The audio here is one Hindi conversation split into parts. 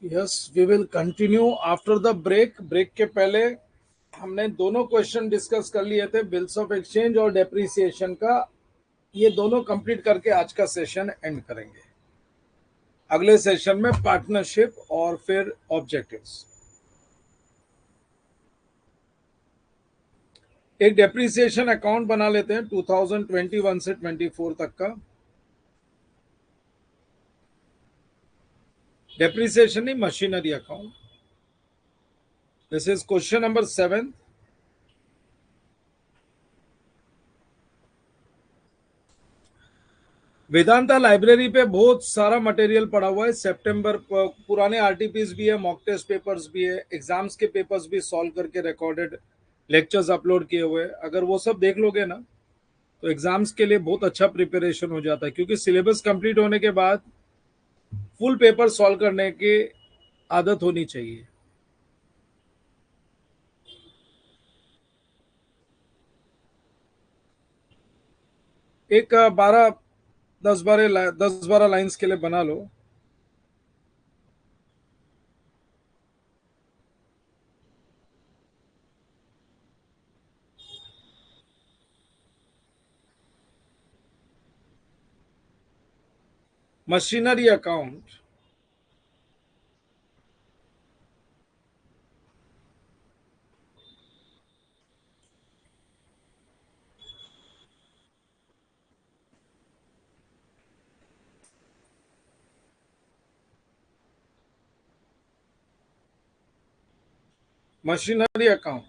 Yes, we will continue after the break. Break के पहले हमने दोनों क्वेश्चन डिस्कस कर लिए थे, बिल्स ऑफ एक्सचेंज और डेप्रिसिएशन का। ये दोनों कंप्लीट करके आज का सेशन एंड करेंगे। अगले सेशन में पार्टनरशिप और फिर ऑब्जेक्टिव्स। एक डेप्रिसिएशन अकाउंट बना लेते हैं 2021 से 24 तक का। डेप्रिसिएशन नहीं, machinery account. This is question number 7। Vedanta library पे बहुत सारा मटेरियल पड़ा हुआ है। सितंबर पुराने आरटीपीस भी है, मॉक टेस्ट पेपर्स भी है, एग्जाम्स के पेपर्स भी सॉल्व करके रिकॉर्डेड लेक्चर्स अपलोड किए हुए हैं। अगर वो सब देख लोगे ना तो एग्जाम्स के लिए बहुत अच्छा प्रिपरेशन हो जाता है, क्योंकि सिलेबस कंप्लीट होने के बाद फुल पेपर सॉल्व करने की आदत होनी चाहिए। एक 10-12 लाइंस के लिए बना लो। Machinery account. Machinery account.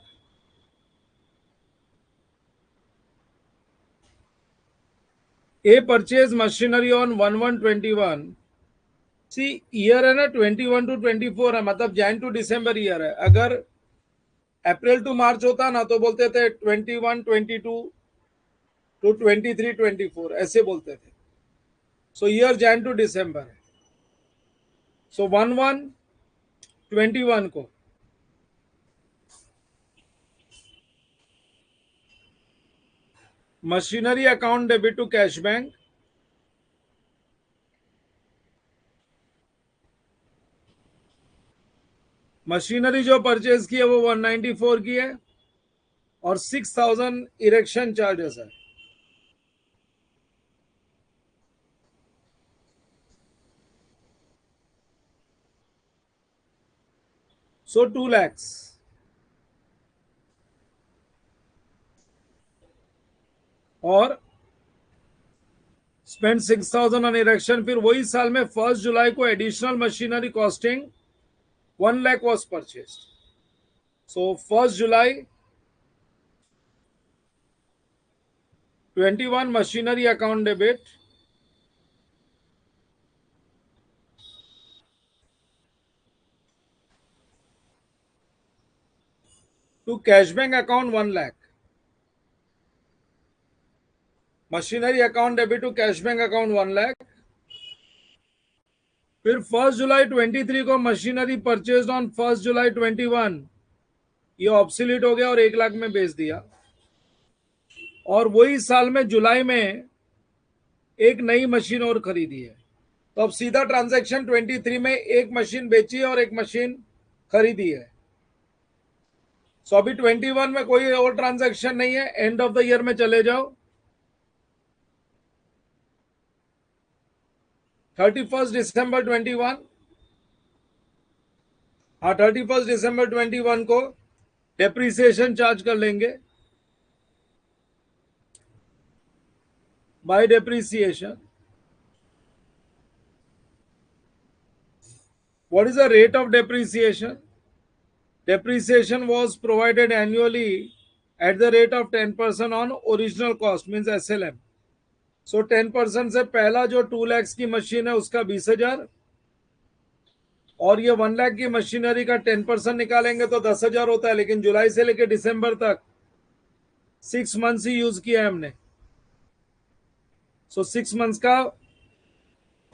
A purchase machinery on 11/21। See, year है ना 21 to 24 है, मतलब जैन टू दिसंबर ईयर है। अगर अप्रैल टू मार्च होता ना तो बोलते थे 21-22 to 23-24, ऐसे बोलते थे। So year Jan to December है। सो 11/21 को machinery account debit to cash bank. Machinery जो परचेज की है वो 194 की है और 6000 इरेक्शन चार्जेस है। सो 2 lakhs। और स्पेंड 6000 ऑन इरेक्शन। फिर वही साल में 1 जुलाई को additional machinery costing 1 lakh was purchased. So 1 July 21 machinery account debit to cash bank account 1 lakh। Machinery account debit to cash bank account 1 lakh. फिर 1 जुलाई 23 को मशीनरी परचेज ऑन 1 जुलाई 21, ये ऑब्सोलीट हो गया और 1 लाख में बेच दिया। और वही साल में जुलाई में एक नई मशीन और खरीदी है। तो अब सीधा ट्रांजैक्शन 23 में एक मशीन बेची है और एक मशीन खरीदी है। सो अभी 21 में कोई और ट्रांजैक्शन नहीं है। एंड ऑफ द ईयर में चले जाओ। 31 दिसंबर 21। हाँ, 31 दिसंबर 21 को डेप्रिसिएशन चार्ज कर लेंगे। Bye depreciation, what is the rate of depreciation? Depreciation was provided annually at the rate of 10% on original cost, means SLM. So 10% से पहला जो 2 lakhs की मशीन है उसका 20,000, और ये 1 लाख की मशीनरी का 10% निकालेंगे तो 10,000 होता है। लेकिन जुलाई से लेकर दिसंबर तक 6 मंथ्स ही यूज किया है हमने। सो 6 मंथ्स का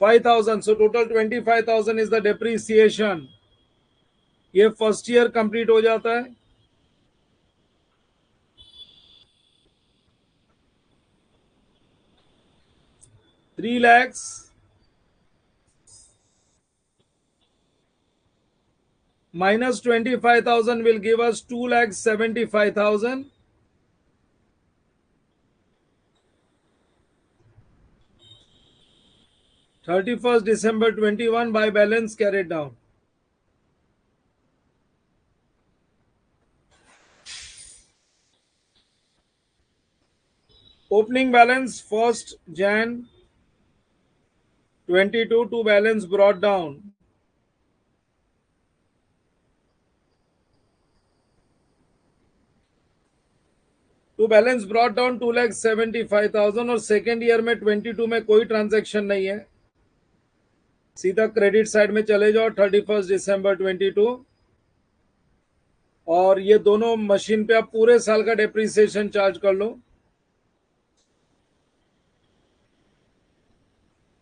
5,000, so total 25,000 is the depreciation. ये फर्स्ट ईयर कंप्लीट हो जाता है। 3 lakhs minus 25,000 will give us 2,75,000. December 21 by balance carried down. Opening balance 1st Jan 22 to balance brought down. To balance brought down 2,75,000 और सेकेंड ईयर में 22 में कोई ट्रांजैक्शन नहीं है, सीधा क्रेडिट साइड में चले जाओ 31 दिसंबर 22 और ये दोनों मशीन पे आप पूरे साल का डेप्रिसिएशन चार्ज कर लो।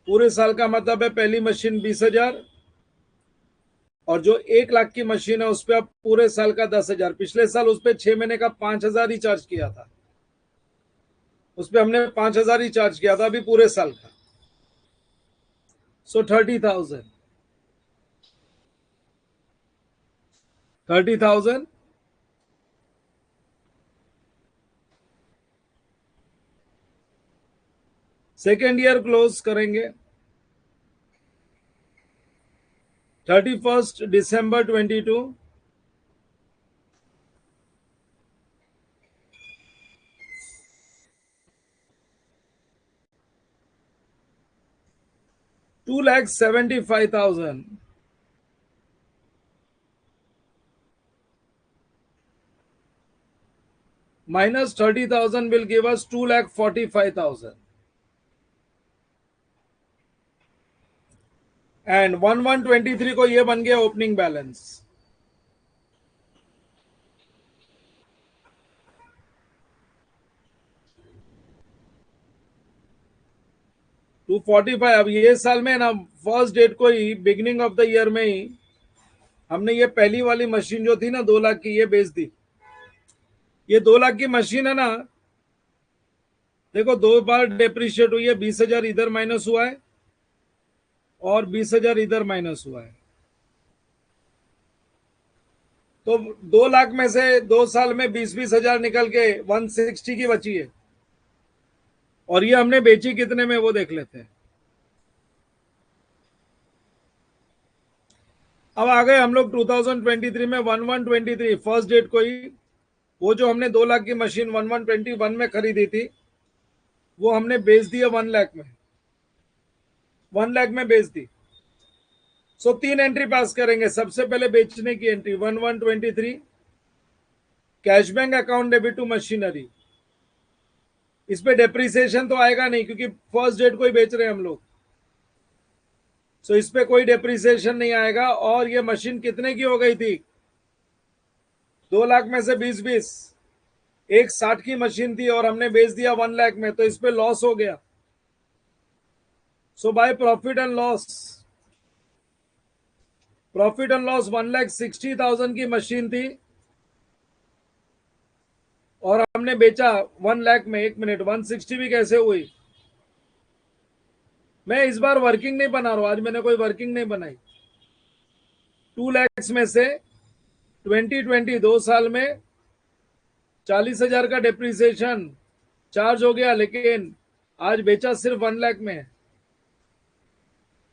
पूरे साल का मतलब है पहली मशीन 20,000 और जो 1,00,000 की मशीन है उस पर आप पूरे साल का 10,000। पिछले साल उस पर 6 महीने का 5,000 ही चार्ज किया था, उस पर हमने 5,000 ही चार्ज किया था अभी पूरे साल का। सो 30,000 सेकेंड ईयर क्लोज करेंगे 31 दिसंबर 22 2,75,000 minus 30,000 will give us 2,45,000 and 1123 को ये बन गया ओपनिंग बैलेंस। $245। अब ये साल में ना फर्स्ट डेट को ही बिगिनिंग ऑफ द ईयर में ही हमने ये पहली वाली मशीन जो थी ना 2,00,000 की ये बेच दी। ये 2,00,000 की मशीन है ना, देखो 2 बार डेप्रिशिएट हुई है, 20,000 इधर माइनस हुआ है और 20,000 इधर माइनस हुआ है, तो 2,00,000 में से 2 साल में 20,000 निकल के 160 की बची है और ये हमने बेची कितने में वो देख लेते हैं। अब आ गए हम लोग 2023 में 1123 फर्स्ट डेट को ही वो जो हमने 2,00,000 की मशीन 1121 में खरीदी थी वो हमने बेच दिया 1,00,000 में, 1,00,000 में बेच दी। सो 3 एंट्री पास करेंगे। सबसे पहले बेचने की entry 1123 cash bank account debit to machinery. इस पे डेप्रिसिएशन तो आएगा नहीं क्योंकि फर्स्ट डेट को ही बेच रहे हैं हम लोग, सो इस पे कोई डेप्रिसिएशन नहीं आएगा। और ये मशीन कितने की हो गई थी? 2,00,000 में से 20-20, 1,60 की मशीन थी और हमने बेच दिया 1,00,000 में, तो इस पे लॉस हो गया। सो बाय प्रॉफिट एंड लॉस, 1,60,000 की मशीन थी और हमने बेचा 1,00,000 में। 1 मिनट, 160 भी कैसे हुई? मैं इस बार वर्किंग नहीं बना रहा हूं, आज मैंने कोई वर्किंग नहीं बनाई। 2,00,000 में से 2020 2 साल में 40,000 का डेप्रिसिएशन चार्ज हो गया, लेकिन आज बेचा सिर्फ 1,00,000 में।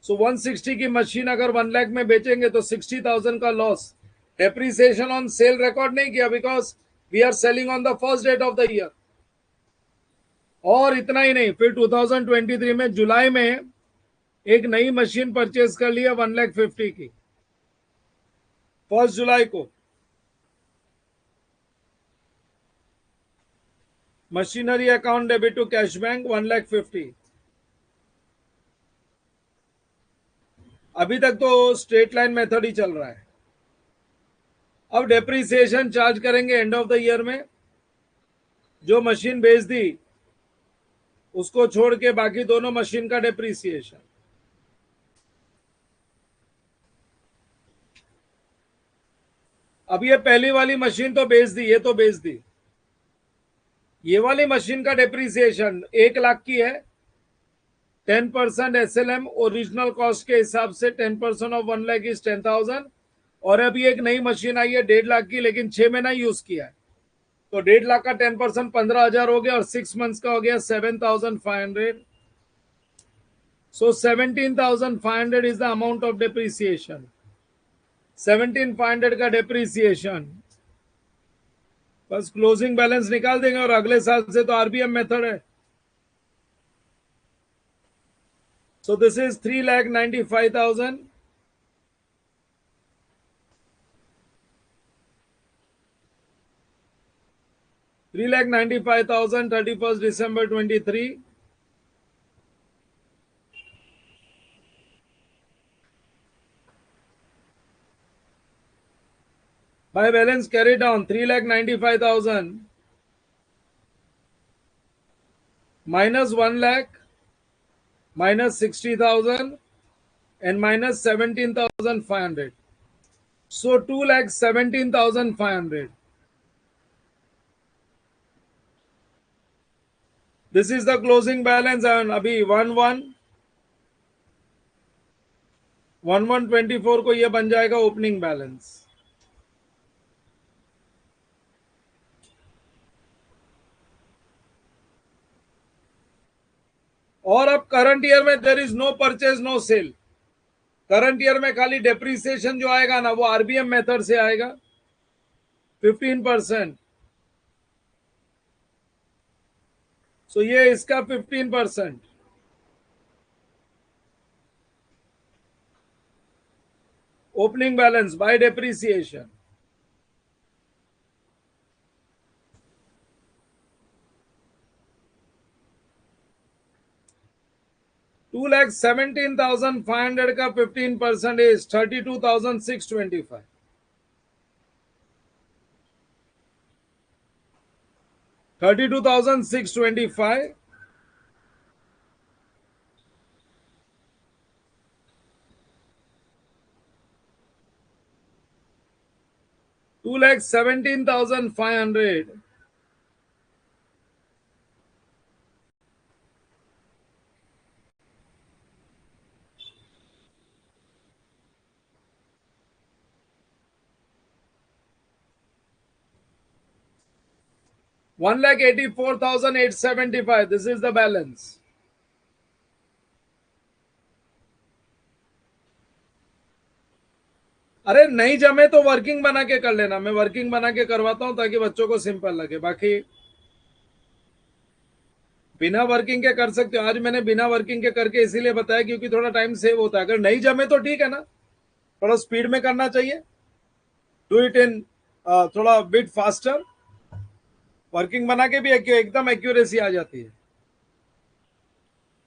सो 160 की मशीन अगर 1,00,000 में बेचेंगे तो 60,000 का loss. Depreciation on sale record नहीं किया because we are selling on the first date of the year. और इतना ही नहीं, फिर 2023 में जुलाई में एक नई मशीन परचेज कर लिया 1,50,000 की 1 जुलाई को। Machinery account debit to cash bank 1,50,000। अभी तक तो स्ट्रेट लाइन मेथड ही चल रहा है। अब डेप्रिसिएशन चार्ज करेंगे एंड ऑफ द ईयर में। जो मशीन बेच दी उसको छोड़ के बाकी दोनों मशीन का डेप्रिसिएशन। अब ये पहली वाली मशीन तो बेच दी, ये तो बेच दी। ये वाली मशीन का डेप्रिसिएशन 1,00,000 की है। 10% SLM ओरिजिनल कॉस्ट के हिसाब से 10% ऑफ 1,00,000 इज 10,000 और अभी एक नई मशीन आई है 1.5 लाख की, लेकिन 6 महीना यूज किया है, तो 1.5 लाख का 10% 15,000 हो गया, और 6 मंथ्स का हो गया 7,500. So 17,500 is the amount of depreciation. 17,500 का depreciation. बस क्लोजिंग बैलेंस निकाल देंगे और अगले साल से तो आरबीएम मेथड है. So this is 3,95,000. $3,95,000, 31st December 23. By balance carry down 3,95,000 minus 1 lakh minus 60,000 and minus 17,500. So 2,17,500. This is the closing balance, and अभी 1124 को ये बन जाएगा ओपनिंग बैलेंस. और अब करंट ईयर में there is no purchase no sale. Current year में खाली डेप्रिसिएशन जो आएगा ना, वो आरबीएम मेथड से आएगा 15%. सो ये इसका 15%. Opening balance bye depreciation. $2,17,500 का 15% is 32,625. 32,625. $2,17,500. $1,84,875. This is the balance. अरे नहीं जमे तो वर्किंग बना के कर लेना. मैं वर्किंग बना के करवाता हूं ताकि बच्चों को सिंपल लगे. बाकी बिना वर्किंग के कर सकते हो. आज मैंने बिना वर्किंग के करके इसीलिए बताया क्योंकि थोड़ा टाइम सेव होता है. अगर नहीं जमे तो ठीक है ना, थोड़ा स्पीड में करना चाहिए. डू इट इन थोड़ा बिट फास्टर. वर्किंग बना के भी एकदम एक्यूरेसी आ जाती है.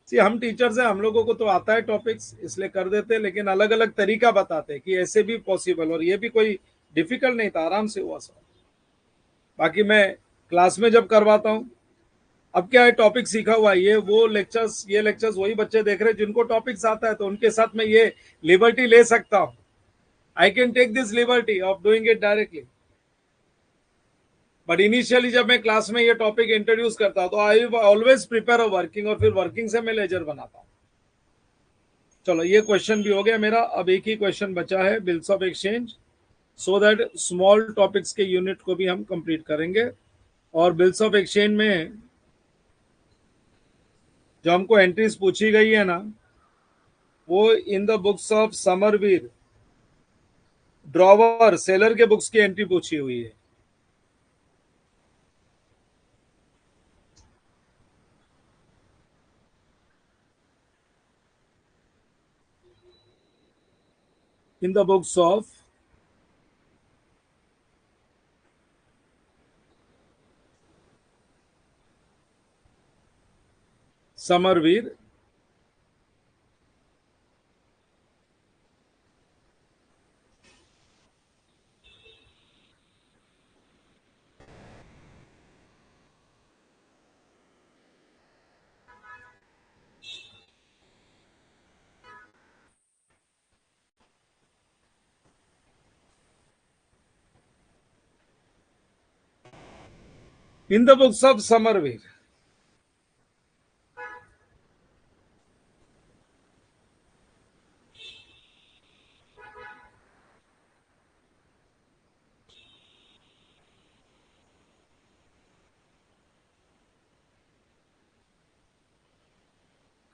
सी हम टीचर्स हैं, हम लोगों को तो आता है टॉपिक्स, इसलिए कर देते हैं, लेकिन अलग अलग तरीका बताते हैं कि ऐसे भी पॉसिबल. और ये भी कोई डिफिकल्ट नहीं था, आराम से हुआ सब. बाकी मैं क्लास में जब करवाता हूँ, अब क्या है, टॉपिक सीखा हुआ है. ये लेक्चर्स वही बच्चे देख रहे हैं जिनको टॉपिक्स आता है, तो उनके साथ मैं ये लिबर्टी ले सकता हूँ. I can take this liberty of doing it directly. But initially जब मैं क्लास में ये टॉपिक इंट्रोड्यूस करता हूँ तो I always prepare a working, और फिर वर्किंग से मैं लेजर बनाता हूँ. चलो ये क्वेश्चन भी हो गया मेरा. अब एक ही क्वेश्चन बचा है, bills of exchange, so that small topics के यूनिट को भी हम कंप्लीट करेंगे. और बिल्स ऑफ एक्सचेंज में जो हमको एंट्रीज पूछी गई है ना, वो in the books of Samarveer drawer seller के बुक्स की एंट्री पूछी हुई है. In the books of Samarveer in the books of Samarveer.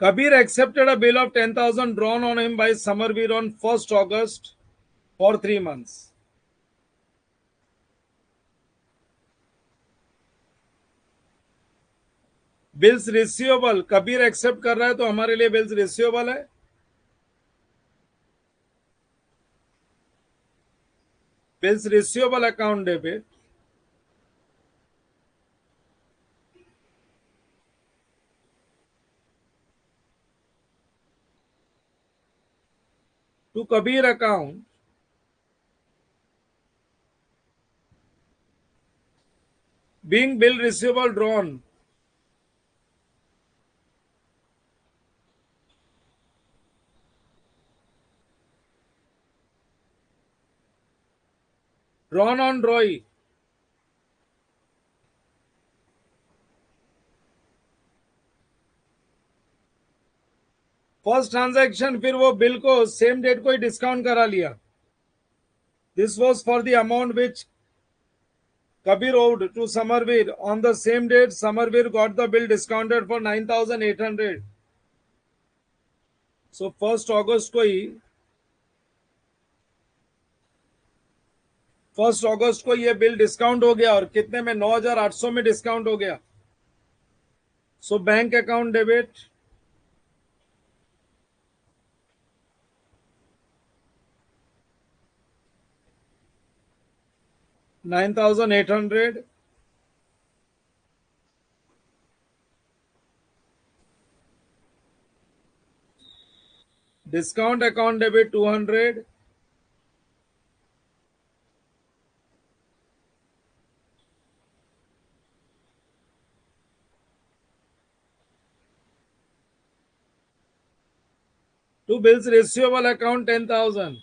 Kabir accepted a bill of 10,000 drawn on him by Samarveer on 1st August for 3 months. Bills receivable, Kabir accept कर रहा है तो हमारे लिए बिल्स रिसीवेबल है. Bills receivable account debit to Kabir account being bill receivable drawn on Roy. First transaction फिर वो बिल को सेम डेट को ही डिस्काउंट करा लिया. This was for the amount which Kabir owed to Samarveer. On the same date, Samarveer got the bill discounted for 9,800. So 1st August को ही 1st अगस्त को ये बिल डिस्काउंट हो गया और कितने में 9,800 में डिस्काउंट हो गया. So bank account debit $9,800 discount account debit 200 to bills receivable account 10,000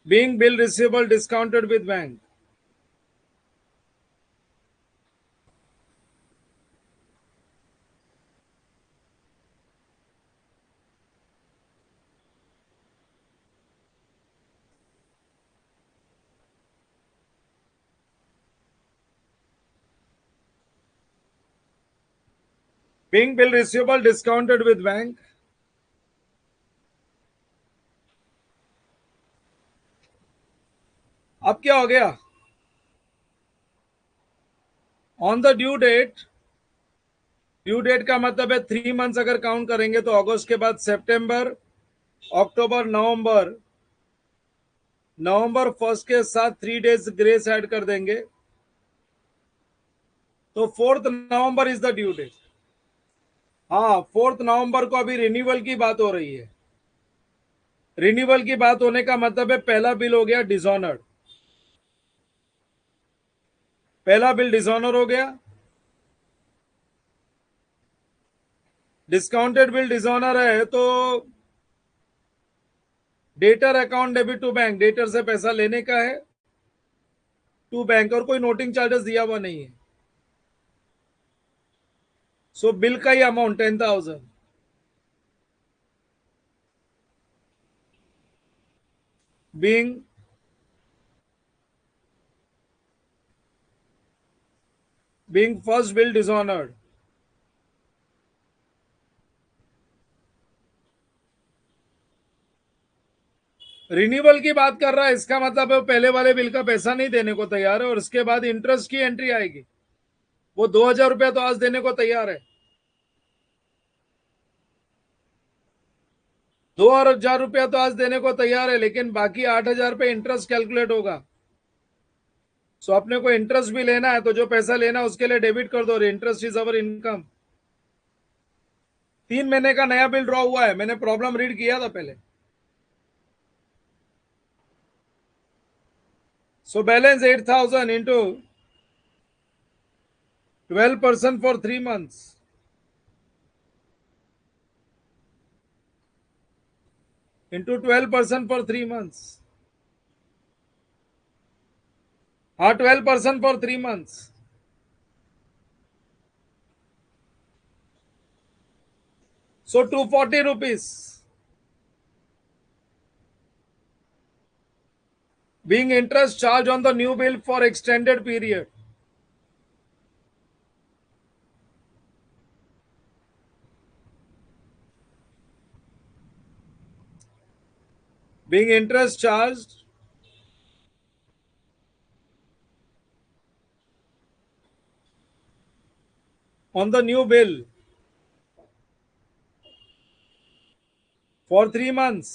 being bill receivable discounted with bank. Being bill receivable discounted with bank. अब क्या हो गया? ऑन द ड्यू डेट का मतलब है 3 मंथ्स अगर काउंट करेंगे तो अगस्त के बाद सितंबर, अक्टूबर, नवंबर 1st के साथ 3 डेज ग्रेस ऐड कर देंगे तो 4th November is the due date. हाँ, 4th नवंबर को अभी रिन्यूअल की बात हो रही है. रिन्यूअल की बात होने का मतलब है पहला बिल हो गया डिसऑनर्ड, पहला बिल डिसऑनर हो गया. डिस्काउंटेड बिल डिसऑनर है तो debtor account debit to bank, debtor से पैसा लेने का है टू बैंक और कोई नोटिंग चार्जेस दिया हुआ नहीं है. सो बिल का ही amount 10,000 being first bill dishonored. Renewal की बात कर रहा है, इसका मतलब है पहले वाले बिल का पैसा नहीं देने को तैयार है और उसके बाद इंटरेस्ट की एंट्री आएगी. वो 2,000 रुपया तो आज देने को तैयार है, 2,000 रुपया तो आज देने को तैयार है, लेकिन बाकी 8,000 पे इंटरेस्ट कैलकुलेट होगा. सो अपने को इंटरेस्ट भी लेना है तो जो पैसा लेना है उसके लिए डेबिट कर दो. Interest is our income. 3 महीने का नया बिल ड्रॉ हुआ है, मैंने प्रॉब्लम रीड किया था पहले. So balance 8,000 into 12% for 3 months. Into 12% for 3 months. हाँ, 12% for 3 months. So 240 rupees being interest charged on the new bill for extended period. being interest charged on the new bill for 3 months.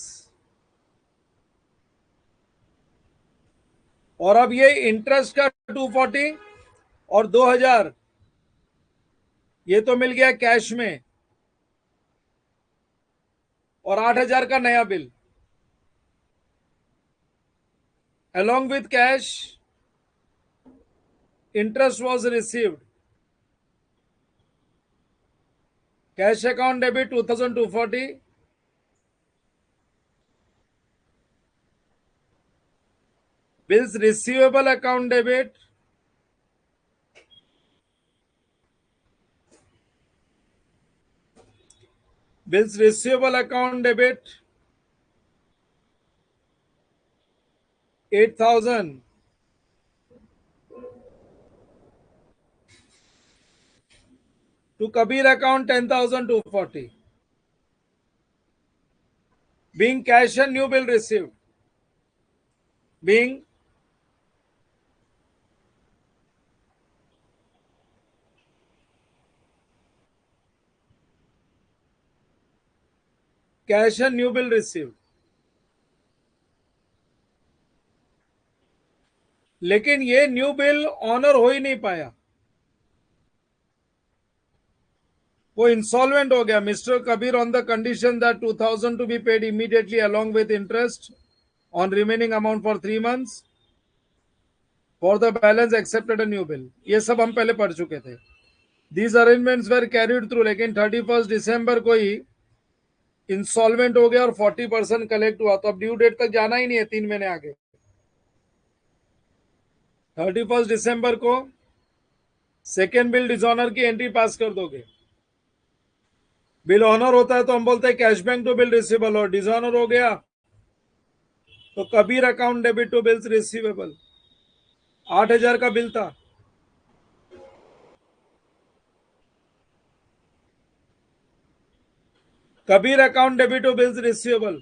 और अब ये इंटरेस्ट का 240 और 2000 ये तो मिल गया कैश में, और 8000 का नया bill along with cash. Interest was received. Cash account debit 2240. Bills receivable account debit bills receivable account debit 8000 to Kabir account 10,240, being cash and new bill received, being cash and new bill received. लेकिन ये न्यू बिल ऑनर हो ही नहीं पाया, वो इंसॉल्वेंट हो गया. Mister Kabir on the condition that 2000 to be paid immediately along with interest on remaining amount for 3 months. For the balance accepted a new bill. ये सब हम पहले पढ़ चुके थे. These arrangements were carried through, लेकिन 31 दिसंबर को ही इंसॉल्वेंट हो गया और 40% कलेक्ट हुआ, तो अब ड्यू डेट तक जाना ही नहीं है 3 महीने आगे. 31 दिसंबर को सेकेंड बिल डिसऑनर की एंट्री पास कर दोगे. बिल ऑनर होता है तो हम बोलते हैं cash bank to bill receivable, और डिसऑनर हो गया तो Kabir account debit to bills receivable. 8000 का बिल था, Kabir account debit to bills receivable,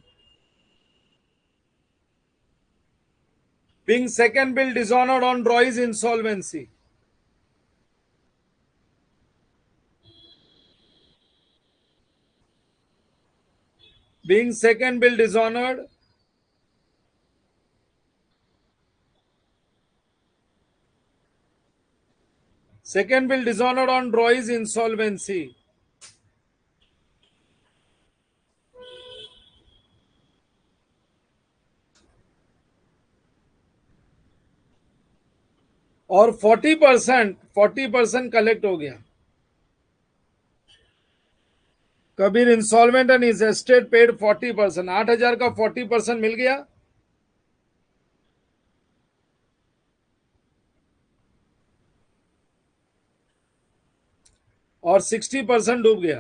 being second bill dishonored on Roy's insolvency. Being second bill dishonored on Roy's insolvency. और 40% कलेक्ट हो गया. Kabir insolvent and his estate paid 40%. 8000 का 40% मिल गया, और 60% डूब गया.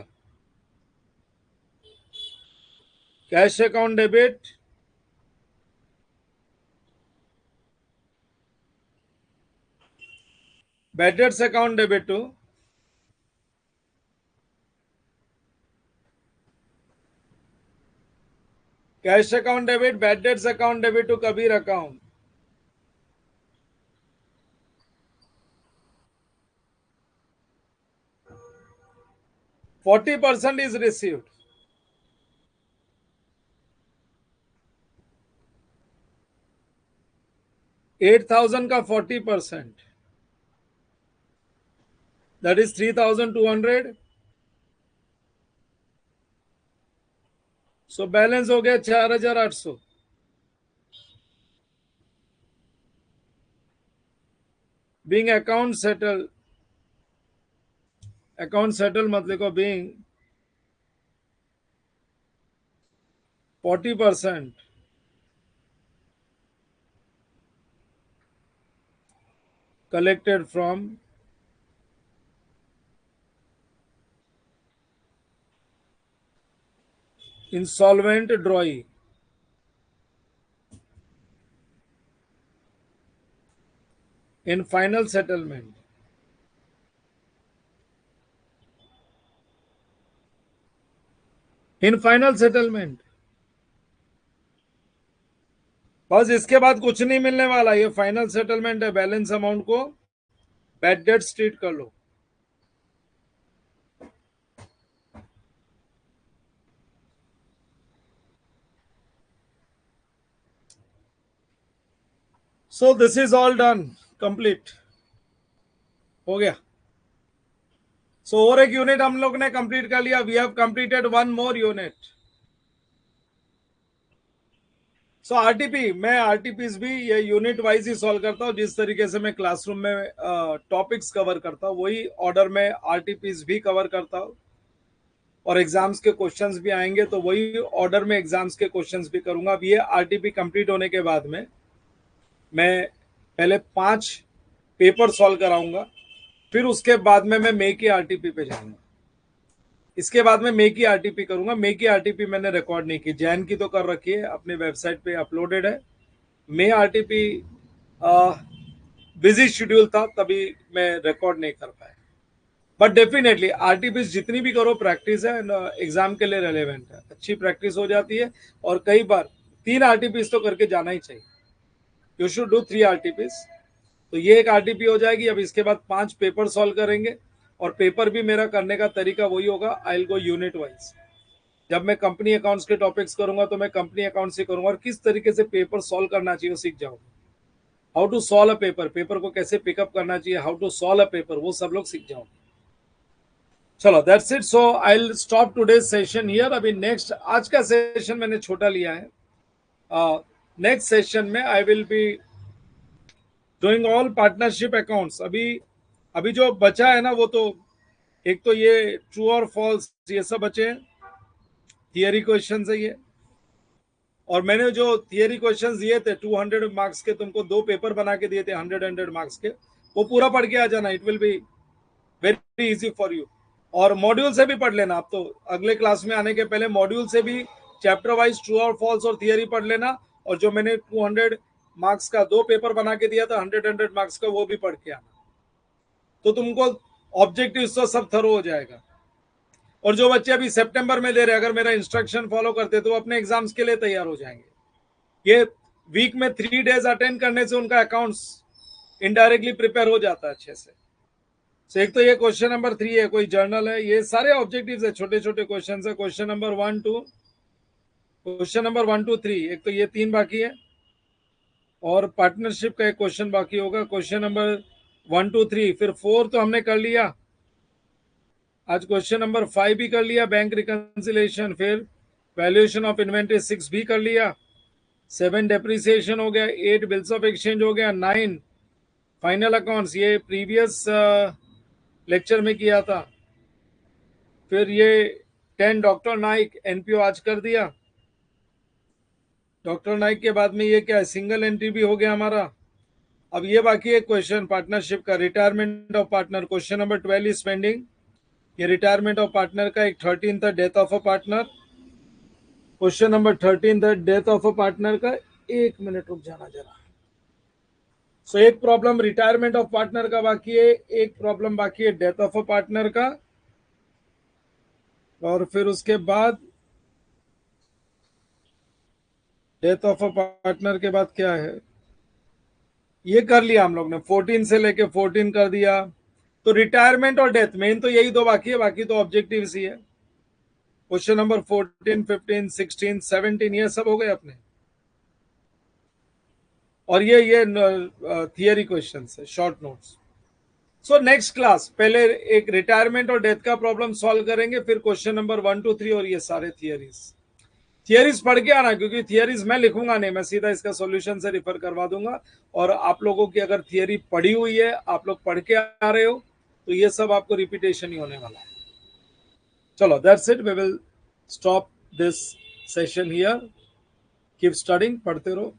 Cash account debit bad debts account debit to cash account debit bad debts account debit to Kabir account. 40% is received. $8,000 का 40%, that is 3,200. सो बैलेंस हो गया 4,800. बीइंग अकाउंट सेटल मत लिखो, being 40% collected from insolvent drawee. In final settlement. In final settlement, बस इसके बाद कुछ नहीं मिलने वाला, ये फाइनल सेटलमेंट है। बैलेंस अमाउंट को बैड डेट ट्रीट कर लो। So this is all done, complete हो गया। सो और एक यूनिट हम लोग ने कंप्लीट कर लिया। We have completed one more unit. So RTP, मैं आरटीपीज भी ये यूनिट वाइज ही सॉल्व करता हूँ। जिस तरीके से मैं क्लासरूम में टॉपिक्स कवर करता हूँ, वही ऑर्डर में आरटीपीज भी कवर करता हूँ। और एग्जाम्स के क्वेश्चंस भी आएंगे तो वही ऑर्डर में एग्जाम्स के क्वेश्चंस भी करूंगा। अब ये आरटीपी कंप्लीट होने के बाद में मैं पहले 5 पेपर सॉल्व कराऊंगा, फिर उसके बाद में मैं मे की आरटीपी पे जाऊंगा। इसके बाद में मे की आरटीपी करूंगा। मे की आरटीपी मैंने रिकॉर्ड नहीं की, जैन की तो कर रखी है, अपने वेबसाइट पे अपलोडेड है। मे आरटीपी बिजी शेड्यूल था, तभी मैं रिकॉर्ड नहीं कर पाया। बट डेफिनेटली आरटीपीस जितनी भी करो प्रैक्टिस है, एग्जाम के लिए रेलेवेंट है, अच्छी प्रैक्टिस हो जाती है। और कई बार 3 आरटीपीस तो करके जाना ही चाहिए। You should do 3 RTPs. तो ये एक आरटीपी हो जाएगी। अब इसके बाद 5 पेपर सॉल्व करेंगे, और पेपर भी मेरा करने का तरीका वही होगा। I will go unit wise. जब मैं कंपनी अकाउंट्स के टॉपिक्स करूंगा तो मैं कंपनी अकाउंट से करूंगा, और किस तरीके से पेपर सॉल्व करना चाहिए वो सीख जाऊंगा। How to solve a paper, paper को कैसे पिकअप करना चाहिए, how to solve a paper, वो सब लोग सीख जाओगे। चलो that's it. So I will stop today's session here. अभी नेक्स्ट, आज का सेशन मैंने छोटा लिया है। नेक्स्ट सेशन में I will be doing all partnership accounts. अभी अभी जो बचा है ना, वो तो एक तो ये ट्रू और फॉल्स, ये सब बचे हैं। थियरी क्वेश्चन है ये। और मैंने जो थियरी क्वेश्चंस दिए थे 200 मार्क्स के, तुमको 2 पेपर बना के दिए थे 100 मार्क्स के, वो पूरा पढ़ के आ जाना। It will be very easy for you. और मॉड्यूल से भी पढ़ लेना। आप तो अगले क्लास में आने के पहले मॉड्यूल से भी चैप्टर वाइज ट्रू और फॉल्स और थियरी पढ़ लेना। और जो मैंने 200 मार्क्स का 2 पेपर बना के दिया था 100 मार्क्स का, वो भी पढ़ के आना। तो तुमको ऑब्जेक्टिव तो सब थरो हो जाएगा। और जो बच्चे अभी सितंबर में दे रहे, अगर मेरा इंस्ट्रक्शन फॉलो करते तो अपने एग्जाम्स के लिए तैयार हो जाएंगे। ये वीक में 3 डेज अटेंड करने से उनका अकाउंट्स इनडायरेक्टली प्रिपेयर हो जाता है अच्छे से। So, एक तो ये क्वेश्चन नंबर 3 है, कोई जर्नल है, ये सारे ऑब्जेक्टिव्स है, छोटे छोटे क्वेश्चन है। क्वेश्चन नंबर 1 2, क्वेश्चन नंबर 1 2 3, एक तो ये 3 बाकी है, और पार्टनरशिप का एक क्वेश्चन बाकी होगा। क्वेश्चन नंबर 1 2 3, फिर 4 तो हमने कर लिया आज। क्वेश्चन नंबर 5 भी कर लिया, बैंक रिकंसिलेशन। फिर वैल्यूएशन ऑफ इन्वेंटरी 6 भी कर लिया। 7 डेप्रिसिएशन हो गया। 8 बिल्स ऑफ एक्सचेंज हो गया। 9 फाइनल अकाउंट्स, ये प्रीवियस लेक्चर में किया था। फिर ये 10 डॉक्टर नाइक, एनपीओ आज कर दिया। डॉक्टर नाइक के बाद में ये क्या है, सिंगल एंट्री भी हो गया हमारा। अब ये बाकी है क्वेश्चन पार्टनरशिप का, retirement of partner. Question number 12 is pending. ये रिटायरमेंट ऑफ पार्टनर का एक 13 था, death of a partner. Question number 13 था डेथ ऑफ अ पार्टनर का। 1 मिनट रुक जाना जरा। सो एक प्रॉब्लम रिटायरमेंट ऑफ पार्टनर का बाकी है, एक प्रॉब्लम बाकी है डेथ ऑफ अ पार्टनर का। और फिर उसके बाद डेथ ऑफ अ पार्टनर के बाद क्या है, ये कर लिया हम लोग ने। 14 से लेके 14 कर दिया। तो रिटायरमेंट और डेथ, मेन तो यही 2 बाकी है, बाकी तो ऑब्जेक्टिव ही है। क्वेश्चन नंबर 14 15 16 17 ये सब हो गए अपने। और ये थियरी क्वेश्चंस है, short notes. So next class पहले एक रिटायरमेंट और डेथ का प्रॉब्लम सॉल्व करेंगे, फिर क्वेश्चन नंबर 1 2 3 और ये सारे थियरीज पढ़ के आना, क्योंकि थियरीज मैं लिखूंगा नहीं, मैं सीधा इसका सॉल्यूशन से रिफर करवा दूंगा। और आप लोगों की अगर थियरी पढ़ी हुई है, आप लोग पढ़ के आ रहे हो, तो ये सब आपको रिपीटेशन ही होने वाला है। चलो that's it, we will stop this session here. Keep studying, पढ़ते रहो।